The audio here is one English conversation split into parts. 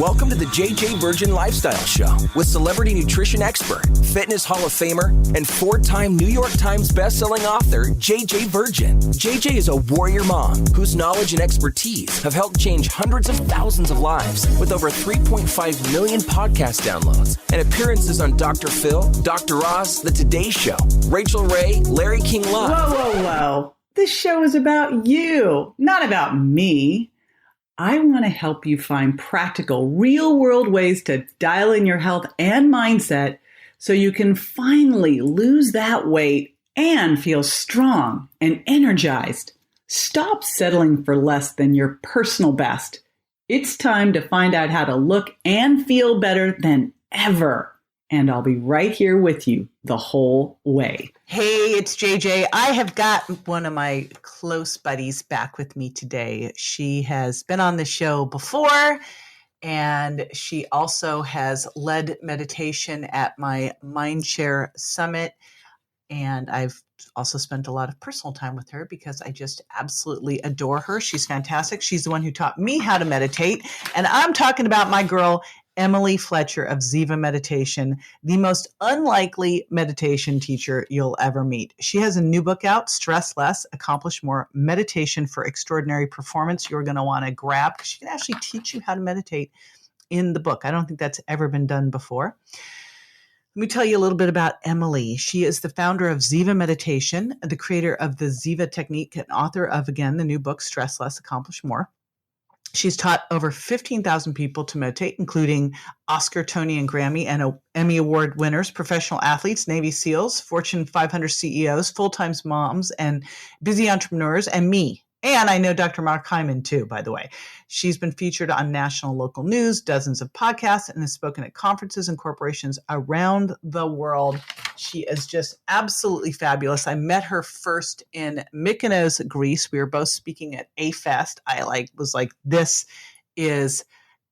Welcome to the JJ Virgin Lifestyle Show with celebrity nutrition expert, fitness Hall of Famer, and four-time New York Times bestselling author, JJ Virgin. JJ is a warrior mom whose knowledge and expertise have helped change hundreds of thousands of lives with over 3.5 million podcast downloads and appearances on Dr. Phil, Dr. Oz, The Today Show, Rachel Ray, Larry King Live. Whoa. This show is about you, not about me. I want to help you find practical, real-world ways to dial in your health and mindset so you can finally lose that weight and feel strong and energized. Stop settling for less than your personal best. It's time to find out how to look and feel better than ever. And I'll be right here with you the whole way. Hey, it's JJ. I have got one of my close buddies back with me today. She has been on the show before, and she also has led meditation at my Mindshare Summit. And I've also spent a lot of personal time with her because I just absolutely adore her. She's fantastic. She's the one who taught me how to meditate. And I'm talking about my girl, Emily Fletcher of Ziva Meditation, the most unlikely meditation teacher you'll ever meet. She has a new book out, Stress Less, Accomplish More, Meditation for Extraordinary Performance. You're going to want to grab because she can actually teach you how to meditate in the book. I don't think that's ever been done before. Let me tell you a little bit about Emily. She is the founder of Ziva Meditation, the creator of the Ziva Technique, and author of, again, the new book, Stress Less, Accomplish More. She's taught over 15,000 people to meditate, including Oscar, Tony, and Grammy and Emmy Award winners, professional athletes, Navy SEALs, Fortune 500 CEOs, full-time moms, and busy entrepreneurs, and me. And I know Dr. Mark Hyman, too, by the way. She's been featured on national local news, dozens of podcasts, and has spoken at conferences and corporations around the world. She is just absolutely fabulous. I met her first in Mykonos, Greece. We were both speaking at A-Fest. I was like, this is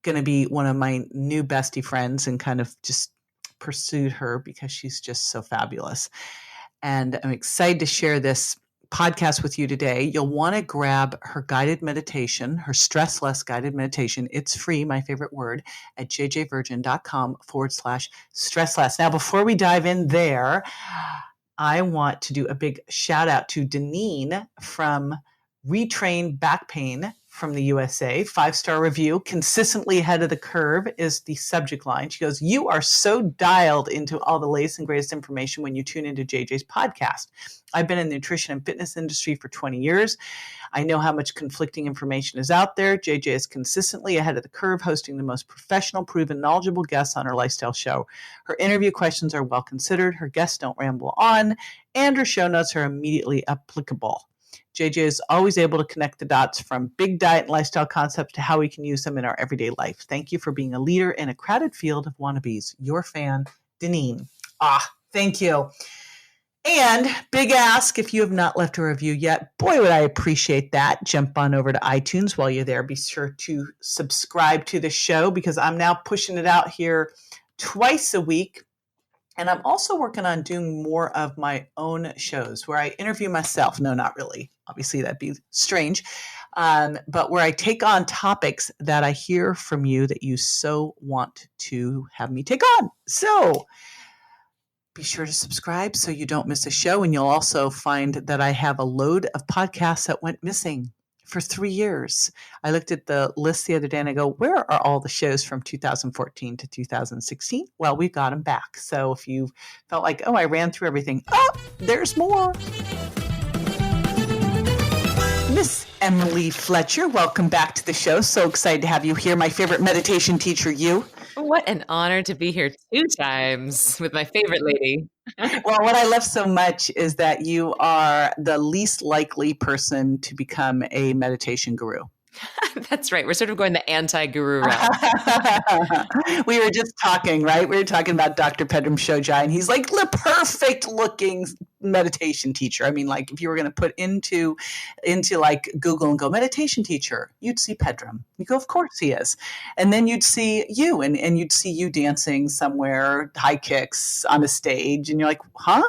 going to be one of my new bestie friends, and kind of just pursued her because she's just so fabulous. And I'm excited to share this podcast with you today. You'll want to grab her guided meditation, her stress less guided meditation. It's free, my favorite word, at jjvirgin.com/stress less. Now, before we dive in there, I want to do a big shout out to Deneen from Retrain Back Pain from the USA. 5-star review, consistently ahead of the curve is the subject line. She goes, "You are so dialed into all the latest and greatest information when you tune into JJ's podcast. I've been in the nutrition and fitness industry for 20 years. I know how much conflicting information is out there. JJ is consistently ahead of the curve, hosting the most professional, proven, knowledgeable guests on her lifestyle show. Her interview questions are well considered, her guests don't ramble on, and her show notes are immediately applicable. JJ is always able to connect the dots from big diet and lifestyle concepts to how we can use them in our everyday life. Thank you for being a leader in a crowded field of wannabes. Your fan, Deneen." Thank you. And big ask, if you have not left a review yet, boy, would I appreciate that. Jump on over to iTunes while you're there. Be sure to subscribe to the show because I'm now pushing it out here twice a week. And I'm also working on doing more of my own shows where I interview myself. No, not really. Obviously, that'd be strange. But where I take on topics that I hear from you that you so want to have me take on. So be sure to subscribe so you don't miss a show. And you'll also find that I have a load of podcasts that went missing for 3 years. I looked at the list the other day and I go, where are all the shows from 2014 to 2016? Well, we've got them back. So if you felt like, I ran through everything, there's more. Miss Emily Fletcher, welcome back to the show. So excited to have you here. My favorite meditation teacher, you. What an honor to be here 2 times with my favorite lady. Well, what I love so much is that you are the least likely person to become a meditation guru. That's right. We're sort of going the anti-guru route. We were just talking, right? We were talking about Dr. Pedram Shojai, and he's like the perfect looking meditation teacher. I mean, like if you were going to put into like Google and go meditation teacher, you'd see Pedram. You go, of course he is. And then you'd see you and you'd see you dancing somewhere, high kicks on a stage. And you're like, huh?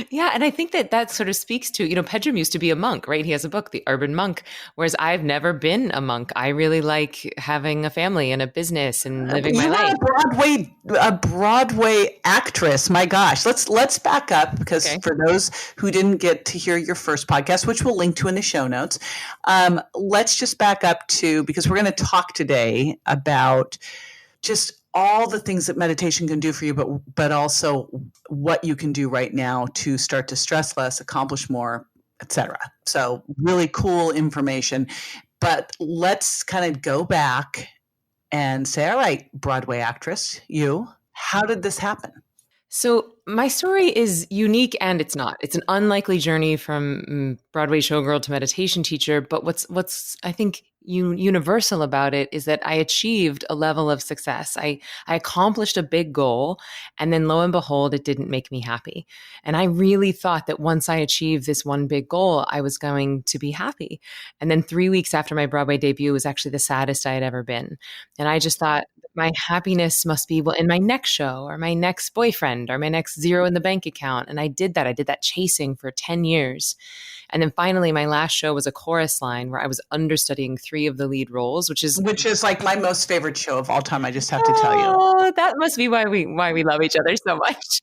Yeah. And I think that sort of speaks to, Pedram used to be a monk, right? He has a book, The Urban Monk, whereas I've never been a monk. I really like having a family and a business and living my You life. were a Broadway actress. My gosh. Let's back up because for those who didn't get to hear your first podcast, which we'll link to in the show notes, let's just back up to, because we're going to talk today about just all the things that meditation can do for you, but also what you can do right now to start to stress less, accomplish more, etc. So really cool information. But let's kind of go back and say, all right, Broadway actress, how did this happen? So my story is unique and it's not. It's an unlikely journey from Broadway showgirl to meditation teacher. But what's I think universal about it is that I achieved a level of success. I accomplished a big goal, and then lo and behold, it didn't make me happy. And I really thought that once I achieved this one big goal, I was going to be happy. And then 3 weeks after my Broadway debut was actually the saddest I had ever been. And I just thought, my happiness must be in my next show or my next boyfriend or my next zero in the bank account. And I did that chasing for 10 years. And then finally, my last show was a chorus line where I was understudying 3 of the lead roles, which is like my most favorite show of all time. I just have to tell you. Oh, that must be why we love each other so much.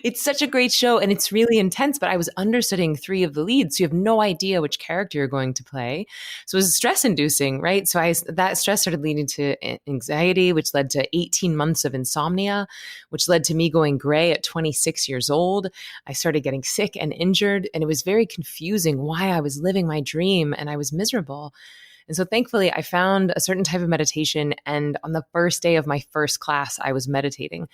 It's such a great show and it's really intense, but I was understudying 3 of the leads. So you have no idea which character you're going to play. So it was stress inducing, right? So that stress started leading to anxiety, which led to 18 months of insomnia, which led to me going gray at 26 years old. I started getting sick and injured, and it was very confusing why I was living my dream and I was miserable. And so thankfully, I found a certain type of meditation. And on the first day of my first class, I was meditating.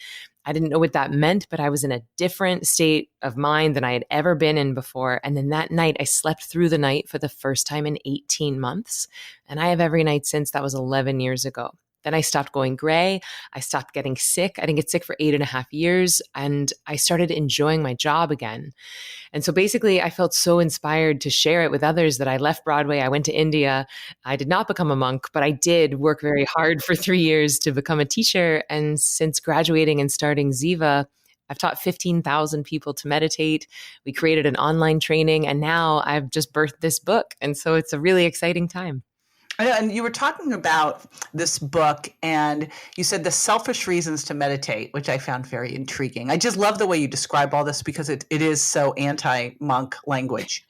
I didn't know what that meant, but I was in a different state of mind than I had ever been in before. And then that night, I slept through the night for the first time in 18 months. And I have every night since. That was 11 years ago. Then I stopped going gray. I stopped getting sick. I didn't get sick for 8.5 years. And I started enjoying my job again. And so basically, I felt so inspired to share it with others that I left Broadway. I went to India. I did not become a monk, but I did work very hard for 3 years to become a teacher. And since graduating and starting Ziva, I've taught 15,000 people to meditate. We created an online training, and now I've just birthed this book. And so it's a really exciting time. And you were talking about this book, and you said the selfish reasons to meditate, which I found very intriguing. I just love the way you describe all this because it is so anti-monk language.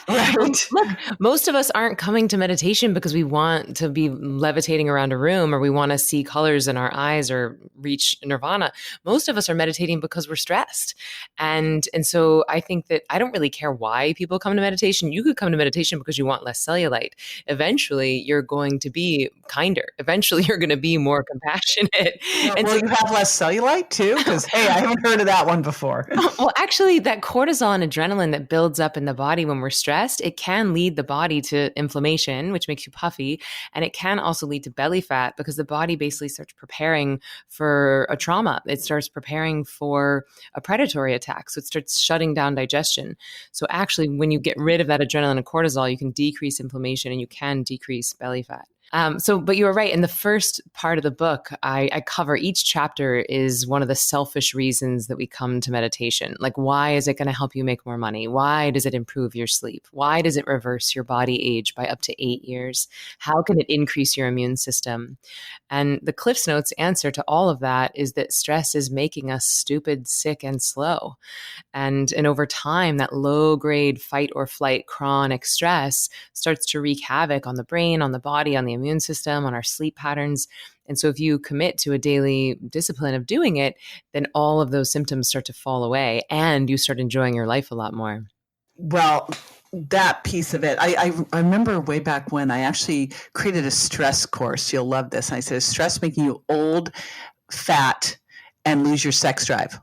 Right. Look, most of us aren't coming to meditation because we want to be levitating around a room or we want to see colors in our eyes or reach nirvana. Most of us are meditating because we're stressed. And so I think that I don't really care why people come to meditation. You could come to meditation because you want less cellulite. Eventually, you're going to be kinder. Eventually, you're going to be more compassionate. Will you have less cellulite too? Because, hey, I haven't heard of that one before. Well, actually, that cortisol and adrenaline that builds up in the body when we're stressed, it can lead the body to inflammation, which makes you puffy. And it can also lead to belly fat because the body basically starts preparing for a trauma. It starts preparing for a predatory attack. So it starts shutting down digestion. So actually, when you get rid of that adrenaline and cortisol, you can decrease inflammation and you can decrease belly fat. But you were right. In the first part of the book, I cover each chapter is one of the selfish reasons that we come to meditation. Like, why is it going to help you make more money? Why does it improve your sleep? Why does it reverse your body age by up to 8 years? How can it increase your immune system? And the Cliff's Notes answer to all of that is that stress is making us stupid, sick, and slow. And over time, that low-grade fight or flight chronic stress starts to wreak havoc on the brain, on the body, on the immune system, on our sleep patterns. And so if you commit to a daily discipline of doing it, then all of those symptoms start to fall away and you start enjoying your life a lot more. Well, that piece of it, I remember way back when I actually created a stress course. You'll love this. And I said, is stress making you old, fat, and lose your sex drive?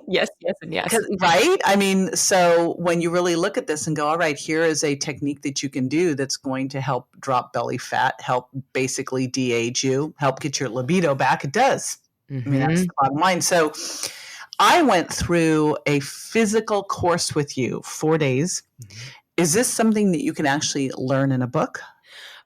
Yes, and yes. Right? I mean, so when you really look at this and go, all right, here is a technique that you can do that's going to help drop belly fat, help basically de-age you, help get your libido back. It does. Mm-hmm. I mean, that's the bottom line. So I went through a physical course with you, 4 days. Mm-hmm. Is this something that you can actually learn in a book?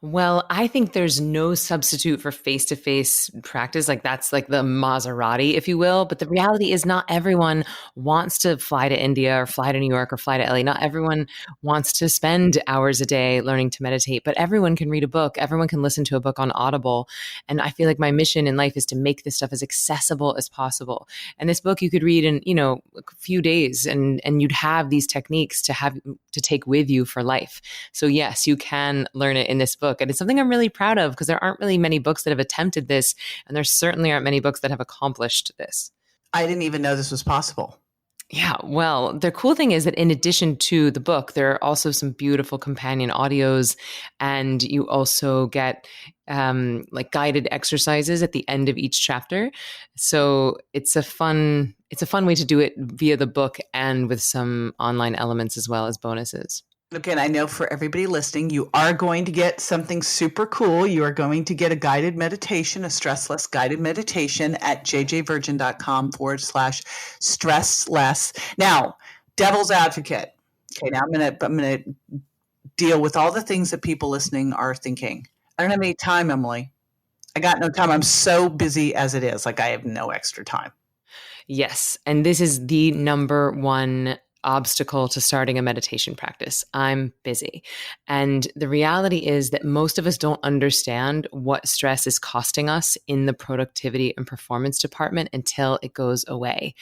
Well, I think there's no substitute for face-to-face practice. Like that's like the Maserati, if you will. But the reality is not everyone wants to fly to India or fly to New York or fly to LA. Not everyone wants to spend hours a day learning to meditate, but everyone can read a book. Everyone can listen to a book on Audible. And I feel like my mission in life is to make this stuff as accessible as possible. And this book you could read in, a few days and you'd have these techniques to take with you for life. So yes, you can learn it in this book. And it's something I'm really proud of because there aren't really many books that have attempted this. And there certainly aren't many books that have accomplished this. I didn't even know this was possible. Yeah, well, the cool thing is that in addition to the book, there are also some beautiful companion audios, and you also get like guided exercises at the end of each chapter. So it's a fun way to do it via the book and with some online elements as well as bonuses. Okay, and I know for everybody listening, you are going to get something super cool. You are going to get a guided meditation, a stressless guided meditation at jjvirgin.com/stressless. Now, devil's advocate. Okay, now I'm gonna deal with all the things that people listening are thinking. I don't have any time, Emily. I got no time. I'm so busy as it is. Like I have no extra time. Yes, and this is the number one obstacle to starting a meditation practice. I'm busy. And the reality is that most of us don't understand what stress is costing us in the productivity and performance department until it goes away.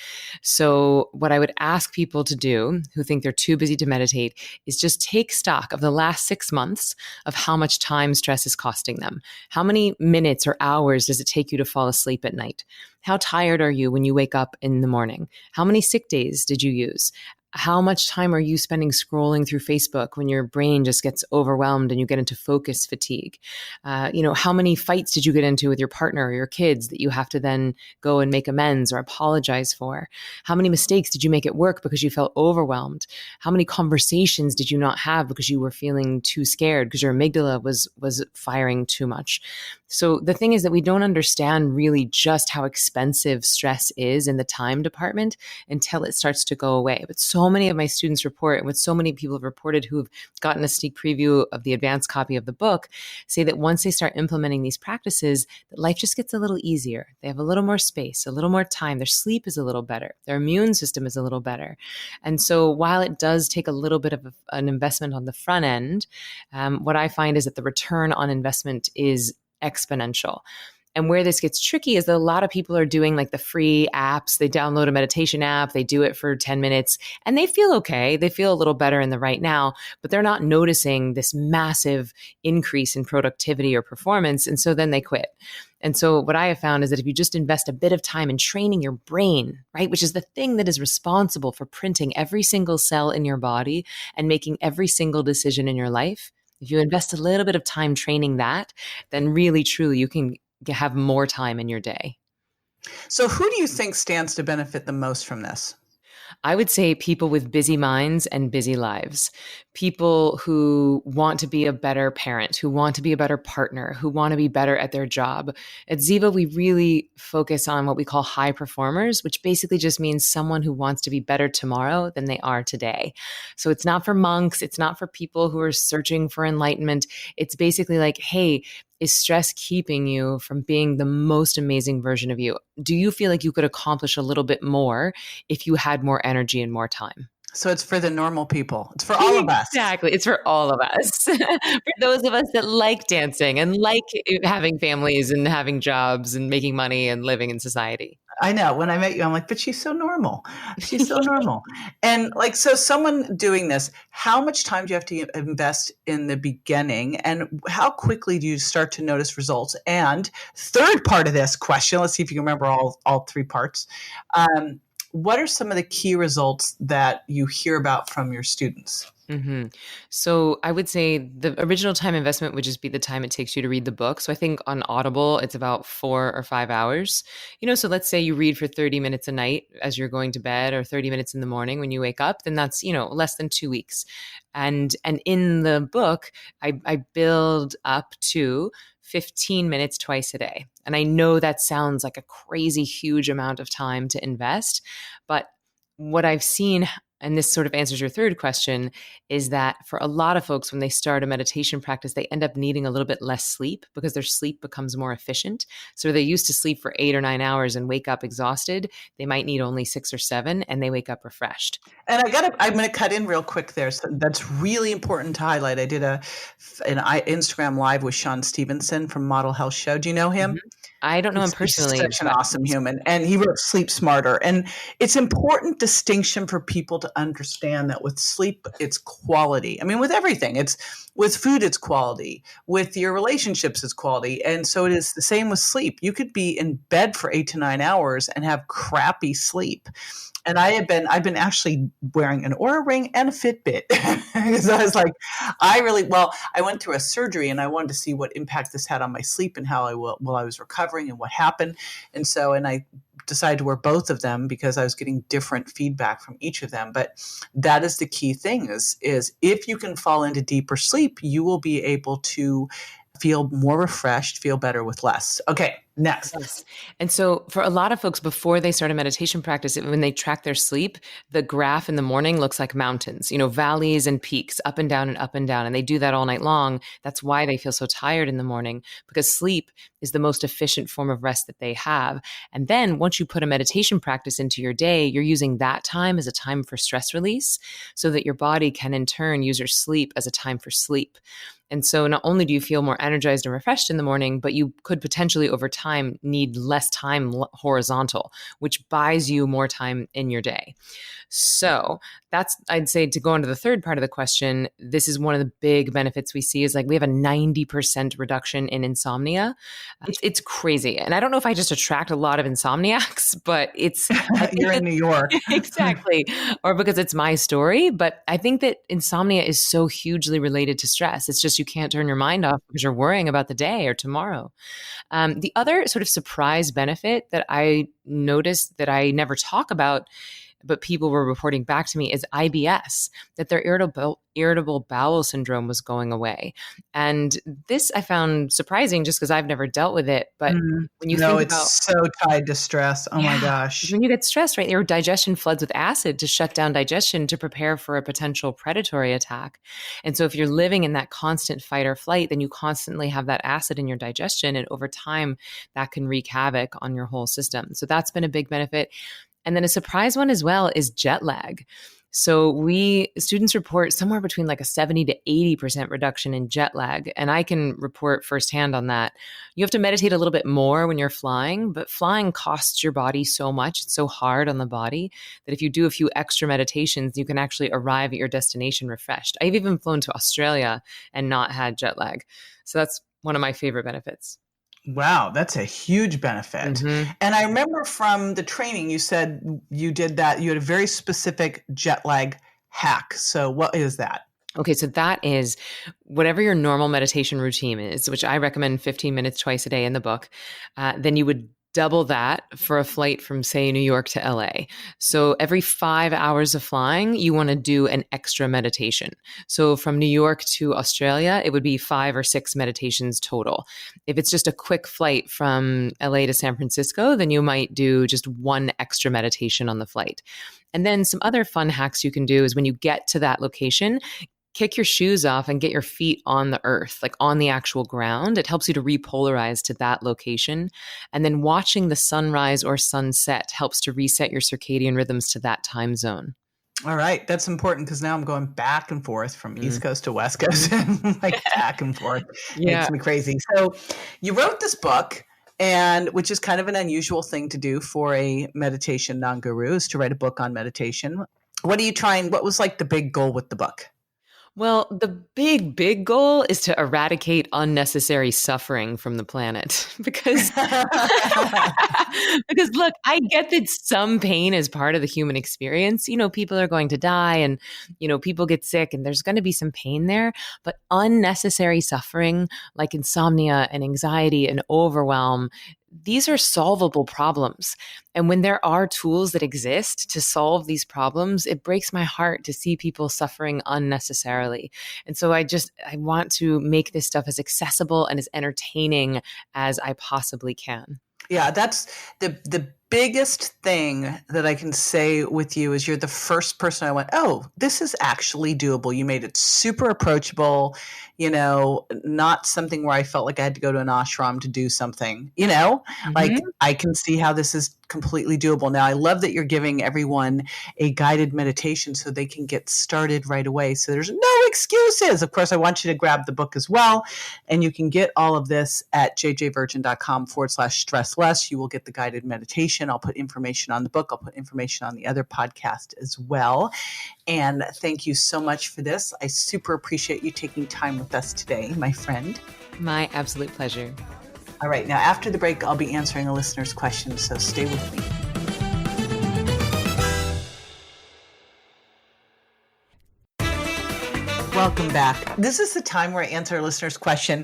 So what I would ask people to do who think they're too busy to meditate is just take stock of the last 6 months of how much time stress is costing them. How many minutes or hours does it take you to fall asleep at night? How tired are you when you wake up in the morning? How many sick days did you use? How much time are you spending scrolling through Facebook when your brain just gets overwhelmed and you get into focus fatigue? How many fights did you get into with your partner or your kids that you have to then go and make amends or apologize for? How many mistakes did you make at work because you felt overwhelmed? How many conversations did you not have because you were feeling too scared because your amygdala was firing too much? So the thing is that we don't understand really just how expensive stress is in the time department until it starts to go away. But so many of my students report, and what so many people have reported who have gotten a sneak preview of the advanced copy of the book, say that once they start implementing these practices, that life just gets a little easier. They have a little more space, a little more time. Their sleep is a little better. Their immune system is a little better. And so while it does take a little bit of an investment on the front end, what I find is that the return on investment is exponential. And where this gets tricky is that a lot of people are doing like the free apps. They download a meditation app, they do it for 10 minutes, and they feel okay. They feel a little better in the right now, but they're not noticing this massive increase in productivity or performance. And so then they quit. And so what I have found is that if you just invest a bit of time in training your brain, right, which is the thing that is responsible for printing every single cell in your body and making every single decision in your life, if you invest a little bit of time training that, then really, truly, you can have more time in your day. So who do you think stands to benefit the most from this? I would say people with busy minds and busy lives, people who want to be a better parent, who want to be a better partner, who want to be better at their job. At Ziva, we really focus on what we call high performers, which basically just means someone who wants to be better tomorrow than they are today. So it's not for monks. It's not for people who are searching for enlightenment. It's basically like, hey, is stress keeping you from being the most amazing version of you? Do you feel like you could accomplish a little bit more if you had more energy and more time? So it's for the normal people. It's for all of us. Exactly. It's for all of us. For those of us that like dancing and like having families and having jobs and making money and living in society. I know. When I met you, I'm like, but she's so normal. She's so normal. And like, so someone doing this, how much time do you have to invest in the beginning? And how quickly do you start to notice results? And third part of this question, let's see if you can remember all three parts. What are some of the key results that you hear about from your students? Mm-hmm. So I would say the original time investment would just be the time it takes you to read the book. So I think on Audible, it's about 4 or 5 hours. So let's say you read for 30 minutes a night as you're going to bed or 30 minutes in the morning when you wake up, then that's, less than 2 weeks. And in the book, I build up to 15 minutes twice a day. And I know that sounds like a crazy huge amount of time to invest, but what I've seen and this sort of answers your third question, is that for a lot of folks, when they start a meditation practice, they end up needing a little bit less sleep because their sleep becomes more efficient. So they used to sleep for 8 or 9 hours and wake up exhausted. They might need only 6 or 7 and they wake up refreshed. And I'm going to cut in real quick there. So that's really important to highlight. I did an Instagram live with Sean Stevenson from Model Health Show. Do you know him? Mm-hmm. I don't know him personally. He's such an awesome human. And he wrote Sleep Smarter. And it's important distinction for people to understand that with sleep, it's quality. I mean, with everything, it's with food, it's quality. With your relationships, it's quality. And so it is the same with sleep. You could be in bed for 8 to 9 hours and have crappy sleep. And I've been actually wearing an Oura Ring and a Fitbit because I was like, I went through a surgery and I wanted to see what impact this had on my sleep and how I was recovering and what happened. And I decided to wear both of them because I was getting different feedback from each of them. But that is the key thing is if you can fall into deeper sleep, you will be able to feel more refreshed, feel better with less. Okay, next. Yes. And so for a lot of folks, before they start a meditation practice, when they track their sleep, the graph in the morning looks like mountains, valleys and peaks, up and down and up and down. And they do that all night long. That's why they feel so tired in the morning, because sleep is the most efficient form of rest that they have. And then once you put a meditation practice into your day, you're using that time as a time for stress release so that your body can in turn use your sleep as a time for sleep. And so not only do you feel more energized and refreshed in the morning, but you could potentially over time need less time horizontal, which buys you more time in your day. So that's, I'd say, to go on to the third part of the question, this is one of the big benefits we see is like we have a 90% reduction in insomnia. It's crazy. And I don't know if I just attract a lot of insomniacs, but it's... You're in New York. Exactly. Or because it's my story. But I think that insomnia is so hugely related to stress. It's just you can't turn your mind off because you're worrying about the day or tomorrow. The other sort of surprise benefit that I noticed that I never talk about, but people were reporting back to me, is IBS, that their irritable bowel syndrome was going away. And this I found surprising just because I've never dealt with it. But when you think about, it's so tied to stress. Oh my gosh. When you get stressed, right, your digestion floods with acid to shut down digestion to prepare for a potential predatory attack. And so if you're living in that constant fight or flight, then you constantly have that acid in your digestion. And over time, that can wreak havoc on your whole system. So that's been a big benefit. And then a surprise one as well is jet lag. So students report somewhere between like a 70 to 80% reduction in jet lag. And I can report firsthand on that. You have to meditate a little bit more when you're flying, but flying costs your body so much. It's so hard on the body that if you do a few extra meditations, you can actually arrive at your destination refreshed. I've even flown to Australia and not had jet lag. So that's one of my favorite benefits. Wow, that's a huge benefit. Mm-hmm. And I remember from the training, you said you did that. You had a very specific jet lag hack. So what is that? Okay, so that is whatever your normal meditation routine is, which I recommend 15 minutes twice a day in the book. Then you would double that for a flight from, say, New York to LA. So every 5 hours of flying, you want to do an extra meditation. So from New York to Australia, it would be 5 or 6 meditations total. If it's just a quick flight from LA to San Francisco, then you might do just 1 extra meditation on the flight. And then some other fun hacks you can do is when you get to that location, kick your shoes off and get your feet on the earth, like on the actual ground. It helps you to repolarize to that location. And then watching the sunrise or sunset helps to reset your circadian rhythms to that time zone. All right. That's important because now I'm going back and forth from East Coast to West Coast, like back and forth. Yeah. Makes me crazy. So you wrote this book, and which is kind of an unusual thing to do for a meditation non-guru, is to write a book on meditation. What was like the big goal with the book? Well, the big goal is to eradicate unnecessary suffering from the planet because look, I get that some pain is part of the human experience. People are going to die and, people get sick and there's going to be some pain there, but unnecessary suffering like insomnia and anxiety and overwhelm, these are solvable problems. And when there are tools that exist to solve these problems, it breaks my heart to see people suffering unnecessarily. And so I want to make this stuff as accessible and as entertaining as I possibly can. Yeah, that's the biggest thing that I can say with you is you're the first person I went, oh, this is actually doable. You made it super approachable, not something where I felt like I had to go to an ashram to do something, like I can see how this is completely doable. Now, I love that you're giving everyone a guided meditation so they can get started right away. So there's no excuses. Of course, I want you to grab the book as well. And you can get all of this at jjvirgin.com/stressless. You will get the guided meditation. I'll put information on the book. I'll put information on the other podcast as well. And thank you so much for this. I super appreciate you taking time with us today, my friend. My absolute pleasure. All right. Now, after the break, I'll be answering a listener's questions, so stay with me. Welcome back. This is the time where I answer a listener's question.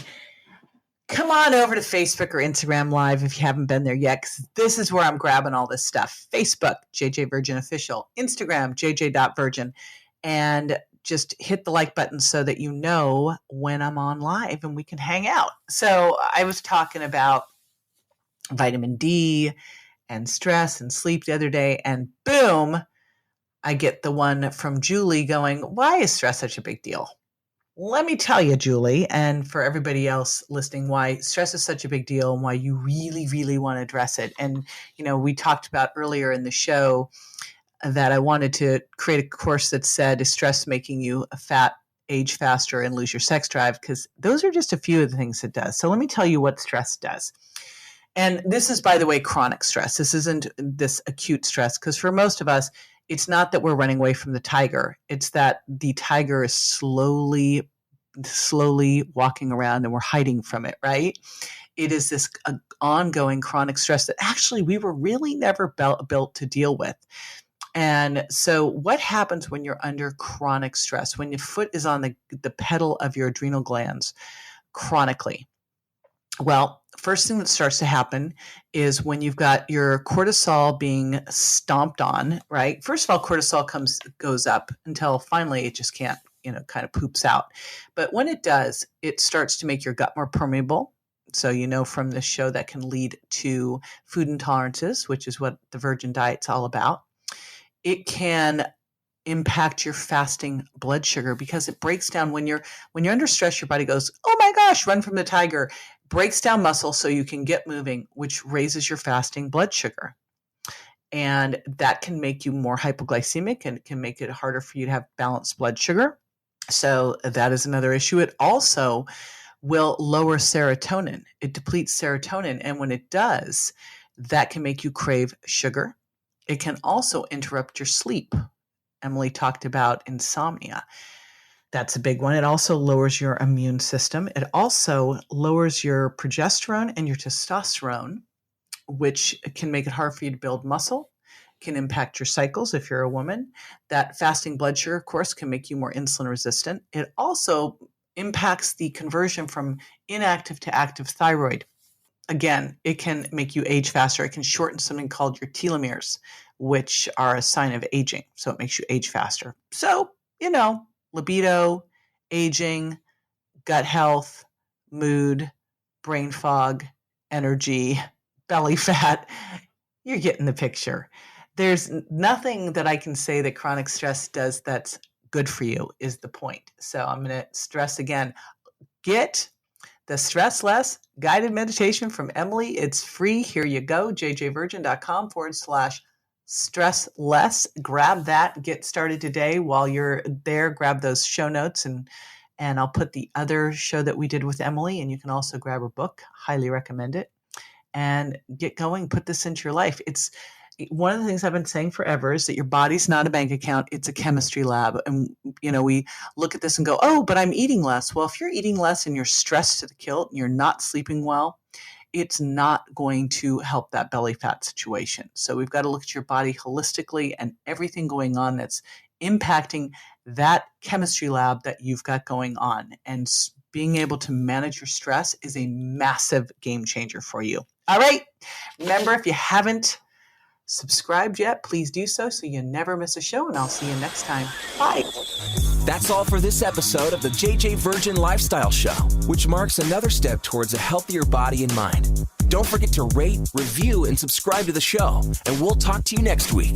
Come on over to Facebook or Instagram Live if you haven't been there yet, because this is where I'm grabbing all this stuff. Facebook, JJ Virgin Official. Instagram, jj.virgin. And just hit the like button so that you know when I'm on live and we can hang out. So I was talking about vitamin D and stress and sleep the other day, and boom, I get the one from Julie going, why is stress such a big deal? Let me tell you, Julie, and for everybody else listening, why stress is such a big deal and why you really, really want to address it. And, we talked about earlier in the show that I wanted to create a course that said, is stress making you fat, age faster, and lose your sex drive? Because those are just a few of the things it does. So let me tell you what stress does. And this is, by the way, chronic stress. This isn't this acute stress, because for most of us, it's not that we're running away from the tiger. It's that the tiger is slowly walking around and we're hiding from it, right? It is this ongoing chronic stress that actually we were really never built to deal with. And so what happens when you're under chronic stress, when your foot is on the pedal of your adrenal glands chronically? Well, first thing that starts to happen is when you've got your cortisol being stomped on, right? First of all, cortisol goes up until finally it just can't, kind of poops out. But when it does, it starts to make your gut more permeable. So, from this show that can lead to food intolerances, which is what the Virgin Diet's all about. It can impact your fasting blood sugar because it breaks down when you're under stress. Your body goes, oh my gosh, run from the tiger, breaks down muscle so you can get moving, which raises your fasting blood sugar. And that can make you more hypoglycemic and it can make it harder for you to have balanced blood sugar. So that is another issue. It also will lower serotonin. It depletes serotonin. And when it does, that can make you crave sugar. It can also interrupt your sleep. Emily talked about insomnia. That's a big one. It also lowers your immune system. It also lowers your progesterone and your testosterone, which can make it hard for you to build muscle, can impact your cycles if you're a woman. That fasting blood sugar, of course, can make you more insulin resistant. It also impacts the conversion from inactive to active thyroid. Again, it can make you age faster. It can shorten something called your telomeres, which are a sign of aging. So it makes you age faster. So, libido, aging, gut health, mood, brain fog, energy, belly fat, you're getting the picture. There's nothing that I can say that chronic stress does that's good for you is the point. So I'm going to stress again, get the Stress Less guided meditation from Emily. It's free. Here you go. jjvirgin.com/stressless. Grab that. Get started today. While you're there, grab those show notes and I'll put the other show that we did with Emily, and you can also grab her book. Highly recommend it. And get going. Put this into your life. It's one of the things I've been saying forever is that your body's not a bank account. It's a chemistry lab. And, we look at this and go, oh, but I'm eating less. Well, if you're eating less and you're stressed to the kilt and you're not sleeping well, it's not going to help that belly fat situation. So we've got to look at your body holistically and everything going on that's impacting that chemistry lab that you've got going on. And being able to manage your stress is a massive game changer for you. All right. Remember, if you haven't subscribed yet, please do so you never miss a show, and I'll see you next time. Bye. That's all for this episode of the JJ Virgin Lifestyle Show, which marks another step towards a healthier body and mind. Don't forget to rate, review, and subscribe to the show, and we'll talk to you next week.